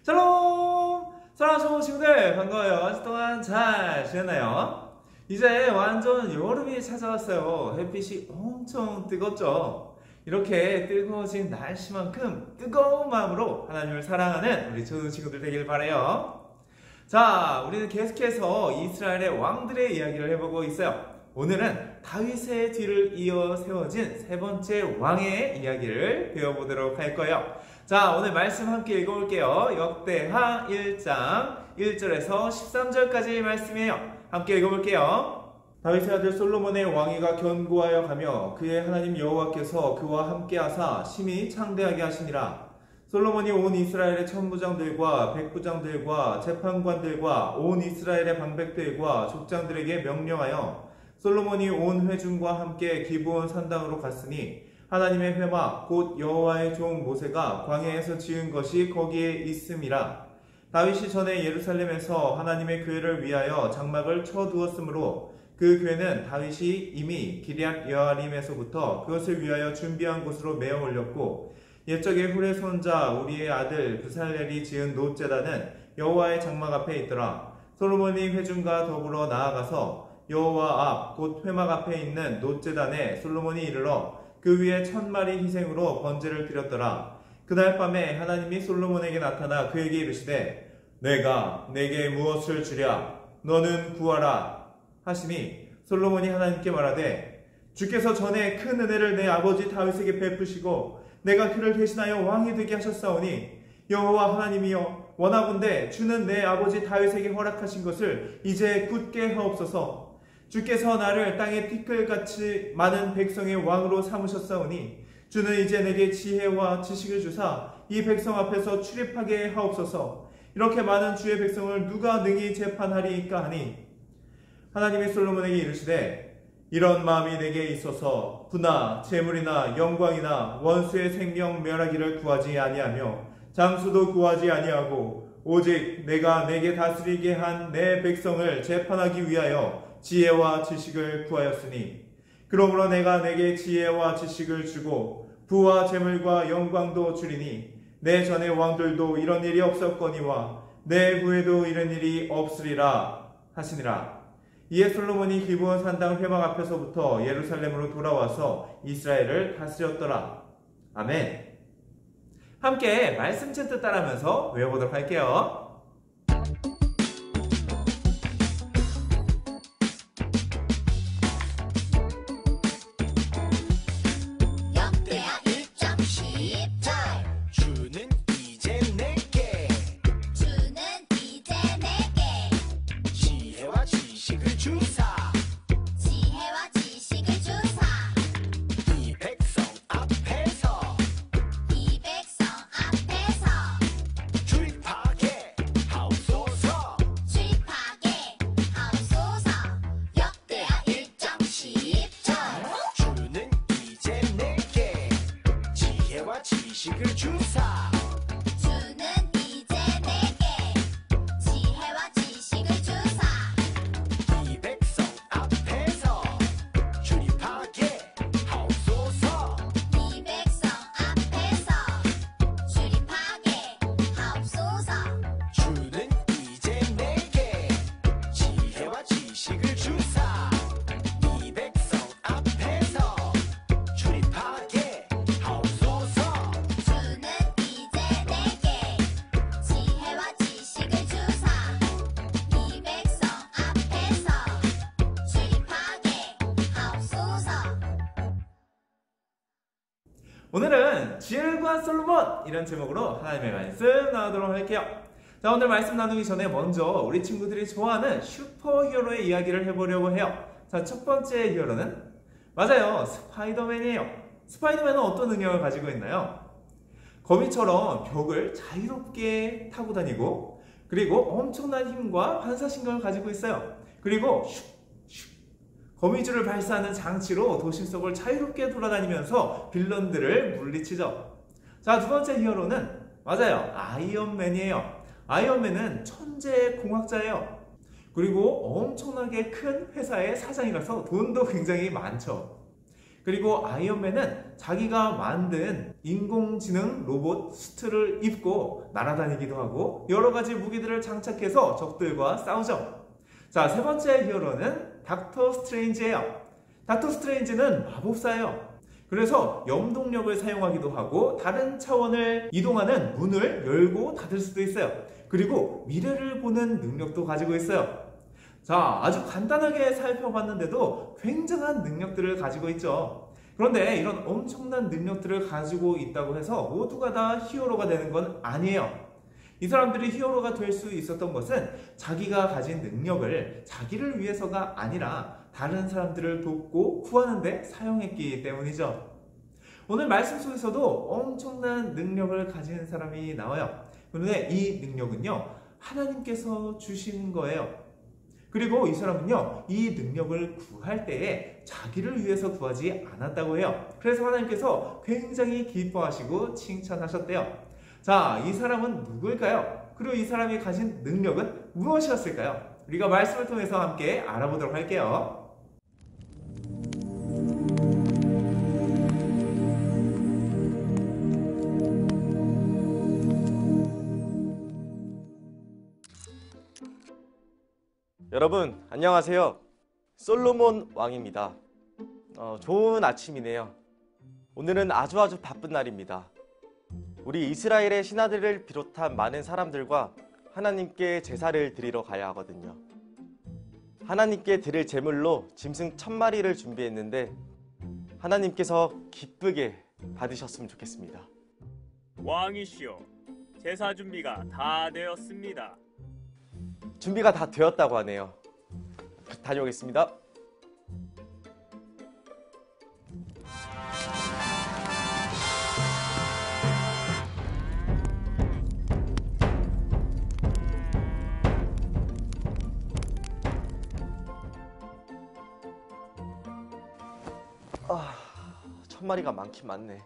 샬롬! 사랑하는 좋은 친구들 반가워요. 아주 동안 잘 지냈나요? 이제 완전 여름이 찾아왔어요. 햇빛이 엄청 뜨겁죠? 이렇게 뜨거워진 날씨만큼 뜨거운 마음으로 하나님을 사랑하는 우리 좋은 친구들 되길 바라요. 자, 우리는 계속해서 이스라엘의 왕들의 이야기를 해보고 있어요. 오늘은 다윗의 뒤를 이어 세워진 세 번째 왕의 이야기를 배워보도록 할 거예요. 자, 오늘 말씀 함께 읽어볼게요. 역대하 1장 1절에서 13절까지 말씀이에요. 함께 읽어볼게요. 다윗의 아들 솔로몬의 왕위가 견고하여 가며 그의 하나님 여호와께서 그와 함께 하사 심히 창대하게 하시니라. 솔로몬이 온 이스라엘의 천부장들과 백부장들과 재판관들과 온 이스라엘의 방백들과 족장들에게 명령하여 솔로몬이 온 회중과 함께 기브온 산당으로 갔으니 하나님의 회막 곧 여호와의 종 모세가 광야에서 지은 것이 거기에 있음이라. 다윗이 전에 예루살렘에서 하나님의 교회를 위하여 장막을 쳐두었으므로 그 교회는 다윗이 이미 기럇 여아림에서부터 그것을 위하여 준비한 곳으로 메어 올렸고, 옛적에 훌의 손자 우리의 아들 브살렐이 지은 놋제단은 여호와의 장막 앞에 있더라. 솔로몬이 회중과 더불어 나아가서 여호와 앞 곧 회막 앞에 있는 놋제단에 솔로몬이 이르러 그 위에 1000마리 희생으로 번제를 드렸더라. 그날 밤에 하나님이 솔로몬에게 나타나 그에게 이르시되 내가 내게 무엇을 주랴 너는 구하라 하시니 솔로몬이 하나님께 말하되 주께서 전에 큰 은혜를 내 아버지 다윗에게 베푸시고 내가 그를 대신하여 왕이 되게 하셨사오니 여호와 하나님이여 원하건대 주는 내 아버지 다윗에게 허락하신 것을 이제 굳게 하옵소서. 주께서 나를 땅의 티끌같이 많은 백성의 왕으로 삼으셨사오니 주는 이제 내게 지혜와 지식을 주사 이 백성 앞에서 출입하게 하옵소서. 이렇게 많은 주의 백성을 누가 능히 재판하리이까 하니 하나님이 솔로몬에게 이르시되 이런 마음이 내게 있어서 부나 재물이나 영광이나 원수의 생명 멸하기를 구하지 아니하며 장수도 구하지 아니하고 오직 내가 내게 다스리게 한 내 백성을 재판하기 위하여 지혜와 지식을 구하였으니 그러므로 내가 내게 지혜와 지식을 주고 부와 재물과 영광도 주리니 내 전의 왕들도 이런 일이 없었거니와 내 후에도 이런 일이 없으리라 하시니라. 이에 솔로몬이 기브온 산당 회막 앞에서부터 예루살렘으로 돌아와서 이스라엘을 다스렸더라. 아멘. 함께 말씀 챈 뜻 따라하면서 외워보도록 할게요. 지식을 주사 주는 이제 내게 지혜와 지식을 주사 이 백성 앞에서 출입하게 하옵소서. 이 백성 앞에서 출입하게 하옵소서. 주는 이제 내게 지혜와 지식을 주사 이 백성 앞에서 출입하게 하옵소서. 오늘은 지혜과 솔로몬 이런 제목으로 하나님의 말씀 나누도록 할게요. 자, 오늘 말씀 나누기 전에 먼저 우리 친구들이 좋아하는 슈퍼히어로의 이야기를 해보려고 해요. 자, 첫 번째 히어로는 맞아요, 스파이더맨이에요. 스파이더맨은 어떤 능력을 가지고 있나요? 거미처럼 벽을 자유롭게 타고 다니고, 그리고 엄청난 힘과 반사신경을 가지고 있어요. 그리고 거미줄을 발사하는 장치로 도심 속을 자유롭게 돌아다니면서 빌런들을 물리치죠. 자, 두 번째 히어로는 맞아요, 아이언맨이에요. 아이언맨은 천재 공학자예요. 그리고 엄청나게 큰 회사의 사장이라서 돈도 굉장히 많죠. 그리고 아이언맨은 자기가 만든 인공지능 로봇 수트를 입고 날아다니기도 하고 여러 가지 무기들을 장착해서 적들과 싸우죠. 자, 세 번째 히어로는 닥터 스트레인지예요. 닥터 스트레인지는 마법사예요. 그래서 염동력을 사용하기도 하고 다른 차원을 이동하는 문을 열고 닫을 수도 있어요. 그리고 미래를 보는 능력도 가지고 있어요. 자, 아주 간단하게 살펴봤는데도 굉장한 능력들을 가지고 있죠. 그런데 이런 엄청난 능력들을 가지고 있다고 해서 모두가 다 히어로가 되는 건 아니에요. 이 사람들이 히어로가 될 수 있었던 것은 자기가 가진 능력을 자기를 위해서가 아니라 다른 사람들을 돕고 구하는 데 사용했기 때문이죠. 오늘 말씀 속에서도 엄청난 능력을 가진 사람이 나와요. 그런데 이 능력은요, 하나님께서 주신 거예요. 그리고 이 사람은요, 이 능력을 구할 때에 자기를 위해서 구하지 않았다고 해요. 그래서 하나님께서 굉장히 기뻐하시고 칭찬하셨대요. 자, 이 사람은 누구일까요? 그리고 이 사람이 가진 능력은 무엇이었을까요? 우리가 말씀을 통해서 함께 알아보도록 할게요. 여러분 안녕하세요. 솔로몬 왕입니다. 좋은 아침이네요. 오늘은 아주 바쁜 날입니다. 우리 이스라엘의 신하들을 비롯한 많은 사람들과 하나님께 제사를 드리러 가야 하거든요. 하나님께 드릴 제물로 짐승 1000마리를 준비했는데 하나님께서 기쁘게 받으셨으면 좋겠습니다. 왕이시여, 제사 준비가 다 되었습니다. 준비가 다 되었다고 하네요. 다녀오겠습니다. 아, 1000마리가 많긴 많네.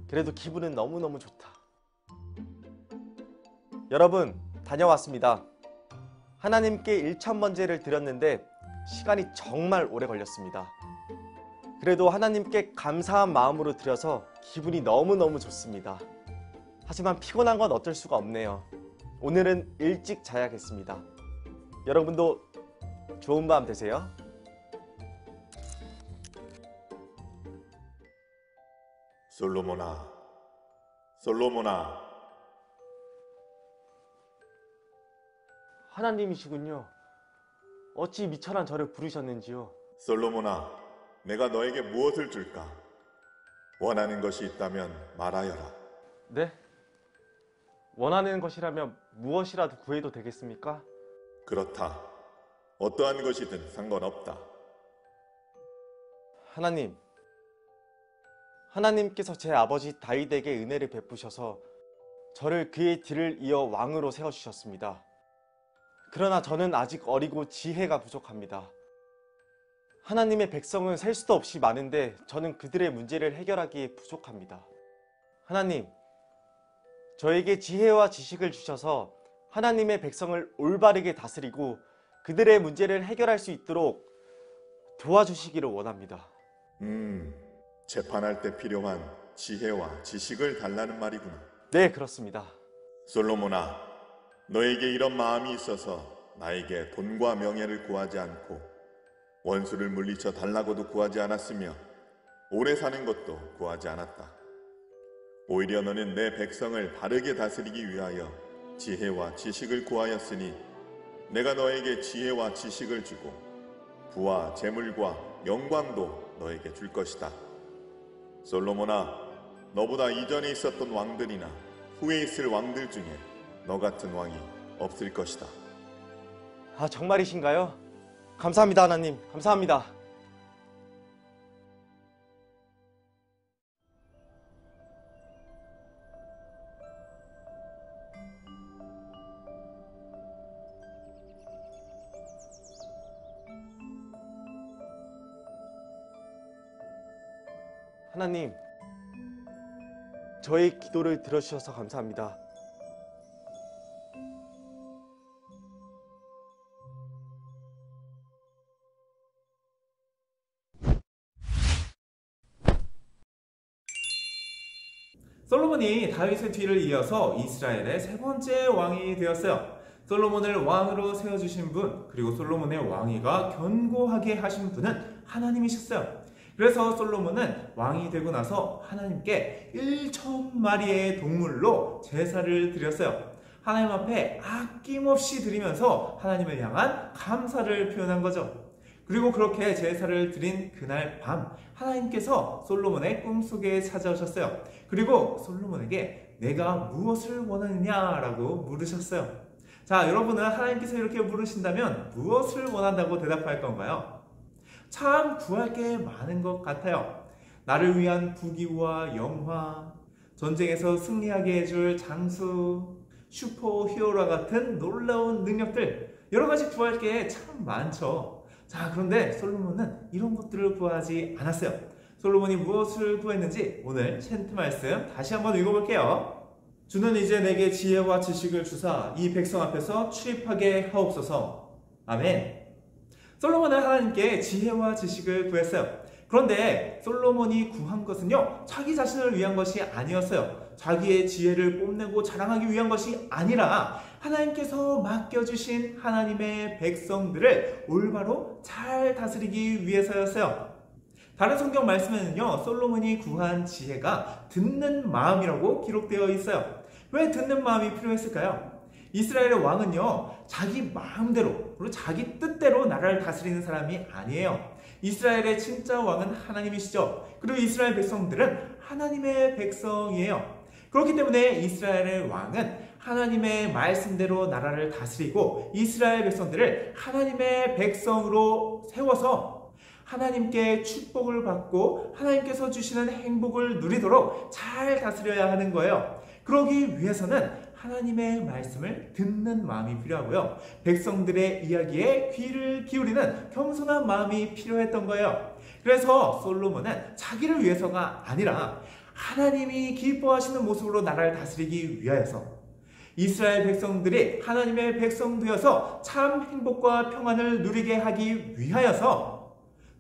그래도 기분은 너무너무 좋다. 여러분, 다녀왔습니다. 하나님께 1000번제를 드렸는데 시간이 정말 오래 걸렸습니다. 그래도 하나님께 감사한 마음으로 드려서 기분이 너무너무 좋습니다. 하지만 피곤한 건 어쩔 수가 없네요. 오늘은 일찍 자야겠습니다. 여러분도 좋은 밤 되세요. 솔로몬아, 솔로몬아. 하나님이시군요. 어찌 미천한 저를 부르셨는지요. 솔로몬아, 내가 너에게 무엇을 줄까? 원하는 것이 있다면 말하여라. 네? 원하는 것이라면 무엇이라도 구해도 되겠습니까? 그렇다. 어떠한 것이든 상관없다. 하나님, 하나님께서 제 아버지 다윗에게 은혜를 베푸셔서 저를 그의 뒤를 이어 왕으로 세워주셨습니다. 그러나 저는 아직 어리고 지혜가 부족합니다. 하나님의 백성은 셀 수도 없이 많은데 저는 그들의 문제를 해결하기에 부족합니다. 하나님, 저에게 지혜와 지식을 주셔서 하나님의 백성을 올바르게 다스리고 그들의 문제를 해결할 수 있도록 도와주시기를 원합니다. 재판할 때 필요한 지혜와 지식을 달라는 말이구나. 네, 그렇습니다. 솔로몬아, 너에게 이런 마음이 있어서 나에게 돈과 명예를 구하지 않고 원수를 물리쳐 달라고도 구하지 않았으며 오래 사는 것도 구하지 않았다. 오히려 너는 내 백성을 바르게 다스리기 위하여 지혜와 지식을 구하였으니 내가 너에게 지혜와 지식을 주고 부와 재물과 영광도 너에게 줄 것이다. 솔로몬아, 너보다 이전에 있었던 왕들이나 후에 있을 왕들 중에 너 같은 왕이 없을 것이다. 아, 정말이신가요? 감사합니다, 하나님. 감사합니다. 하나님, 저의 기도를 들어주셔서 감사합니다. 다윗의 뒤를 이어서 이스라엘의 세 번째 왕이 되었어요. 솔로몬을 왕으로 세워주신 분, 그리고 솔로몬의 왕위가 견고하게 하신 분은 하나님이셨어요. 그래서 솔로몬은 왕이 되고 나서 하나님께 1,000마리의 동물로 제사를 드렸어요. 하나님 앞에 아낌없이 드리면서 하나님을 향한 감사를 표현한 거죠. 그리고 그렇게 제사를 드린 그날 밤 하나님께서 솔로몬의 꿈속에 찾아오셨어요. 그리고 솔로몬에게 내가 무엇을 원하느냐라고 물으셨어요. 자, 여러분은 하나님께서 이렇게 물으신다면 무엇을 원한다고 대답할 건가요? 참 구할 게 많은 것 같아요. 나를 위한 부귀와 영화, 전쟁에서 승리하게 해줄 장수, 슈퍼 히어로와 같은 놀라운 능력들, 여러 가지 구할 게 참 많죠. 자, 그런데 솔로몬은 이런 것들을 구하지 않았어요. 솔로몬이 무엇을 구했는지 오늘 챈트 말씀 다시 한번 읽어볼게요. 주는 이제 내게 지혜와 지식을 주사 이 백성 앞에서 출입하게 하옵소서. 아멘. 솔로몬은 하나님께 지혜와 지식을 구했어요. 그런데 솔로몬이 구한 것은요, 자기 자신을 위한 것이 아니었어요. 자기의 지혜를 뽐내고 자랑하기 위한 것이 아니라 하나님께서 맡겨주신 하나님의 백성들을 올바로 잘 다스리기 위해서였어요. 다른 성경 말씀에는요, 솔로몬이 구한 지혜가 듣는 마음이라고 기록되어 있어요. 왜 듣는 마음이 필요했을까요? 이스라엘의 왕은요, 자기 마음대로 그리고 자기 뜻대로 나라를 다스리는 사람이 아니에요. 이스라엘의 진짜 왕은 하나님이시죠. 그리고 이스라엘 백성들은 하나님의 백성이에요. 그렇기 때문에 이스라엘의 왕은 하나님의 말씀대로 나라를 다스리고 이스라엘 백성들을 하나님의 백성으로 세워서 하나님께 축복을 받고 하나님께서 주시는 행복을 누리도록 잘 다스려야 하는 거예요. 그러기 위해서는 하나님의 말씀을 듣는 마음이 필요하고요. 백성들의 이야기에 귀를 기울이는 겸손한 마음이 필요했던 거예요. 그래서 솔로몬은 자기를 위해서가 아니라 하나님이 기뻐하시는 모습으로 나라를 다스리기 위하여서 이스라엘 백성들이 하나님의 백성 되어서 참 행복과 평안을 누리게 하기 위하여서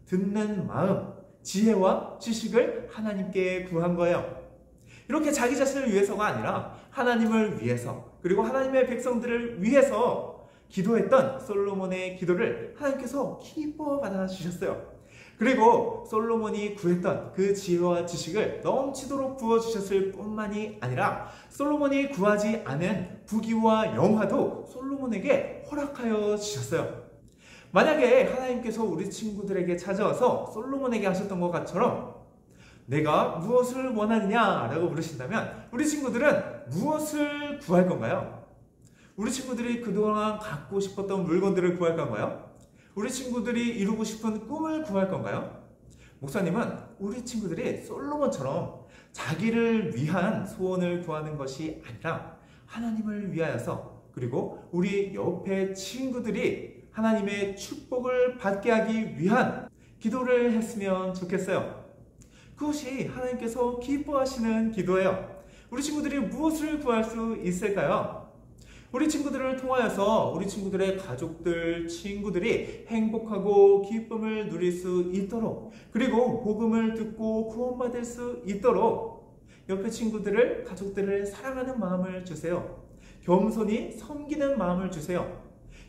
듣는 마음, 지혜와 지식을 하나님께 구한 거예요. 이렇게 자기 자신을 위해서가 아니라 하나님을 위해서 그리고 하나님의 백성들을 위해서 기도했던 솔로몬의 기도를 하나님께서 기뻐 받아주셨어요. 그리고 솔로몬이 구했던 그 지혜와 지식을 넘치도록 부어주셨을 뿐만이 아니라 솔로몬이 구하지 않은 부귀와 영화도 솔로몬에게 허락하여 주셨어요. 만약에 하나님께서 우리 친구들에게 찾아와서 솔로몬에게 하셨던 것처럼 내가 무엇을 원하느냐라고 물으신다면 우리 친구들은 무엇을 구할 건가요? 우리 친구들이 그동안 갖고 싶었던 물건들을 구할 건가요? 우리 친구들이 이루고 싶은 꿈을 구할 건가요? 목사님은 우리 친구들이 솔로몬처럼 자기를 위한 소원을 구하는 것이 아니라 하나님을 위하여서 그리고 우리 옆에 친구들이 하나님의 축복을 받게 하기 위한 기도를 했으면 좋겠어요. 그것이 하나님께서 기뻐하시는 기도예요. 우리 친구들이 무엇을 구할 수 있을까요? 우리 친구들을 통하여서 우리 친구들의 가족들, 친구들이 행복하고 기쁨을 누릴 수 있도록 그리고 복음을 듣고 구원받을 수 있도록 옆에 친구들을, 가족들을 사랑하는 마음을 주세요. 겸손히 섬기는 마음을 주세요.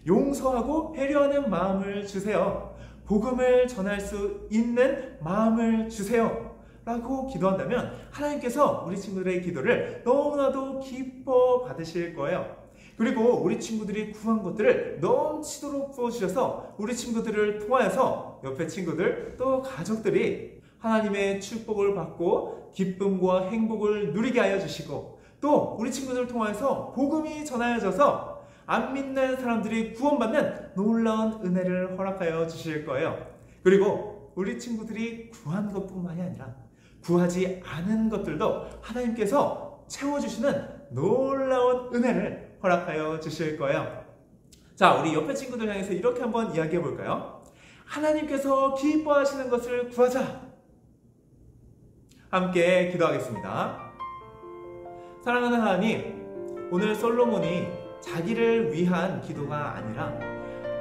용서하고 배려하는 마음을 주세요. 복음을 전할 수 있는 마음을 주세요. 라고 기도한다면 하나님께서 우리 친구들의 기도를 너무나도 기뻐 받으실 거예요. 그리고 우리 친구들이 구한 것들을 넘치도록 부어주셔서 우리 친구들을 통하여서 옆에 친구들 또 가족들이 하나님의 축복을 받고 기쁨과 행복을 누리게 하여 주시고 또 우리 친구들을 통하여서 복음이 전하여져서 안 믿는 사람들이 구원받는 놀라운 은혜를 허락하여 주실 거예요. 그리고 우리 친구들이 구한 것뿐만이 아니라 구하지 않은 것들도 하나님께서 채워주시는 놀라운 은혜를 허락하여 주실 거예요. 자, 우리 옆에 친구들 향해서 이렇게 한번 이야기해 볼까요? 하나님께서 기뻐하시는 것을 구하자. 함께 기도하겠습니다. 사랑하는 하나님, 오늘 솔로몬이 자기를 위한 기도가 아니라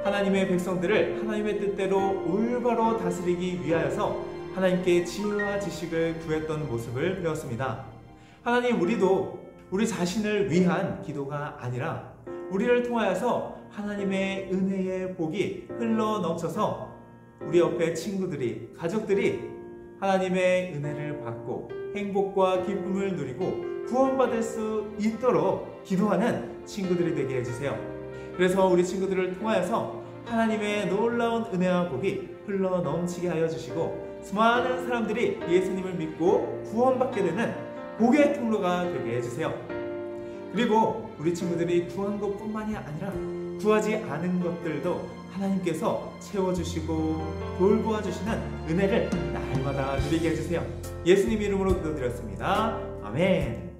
하나님의 백성들을 하나님의 뜻대로 올바로 다스리기 위하여서 하나님께 지혜와 지식을 구했던 모습을 배웠습니다. 하나님, 우리도 우리 자신을 위한 기도가 아니라 우리를 통하여서 하나님의 은혜의 복이 흘러 넘쳐서 우리 옆에 친구들이, 가족들이 하나님의 은혜를 받고 행복과 기쁨을 누리고 구원받을 수 있도록 기도하는 친구들이 되게 해주세요. 그래서 우리 친구들을 통하여서 하나님의 놀라운 은혜와 복이 흘러 넘치게 하여 주시고 수많은 사람들이 예수님을 믿고 구원받게 되는 복의 통로가 되게 해주세요. 그리고 우리 친구들이 구한 것뿐만이 아니라 구하지 않은 것들도 하나님께서 채워주시고 돌보아주시는 은혜를 날마다 누리게 해주세요. 예수님 이름으로 기도드렸습니다. 아멘.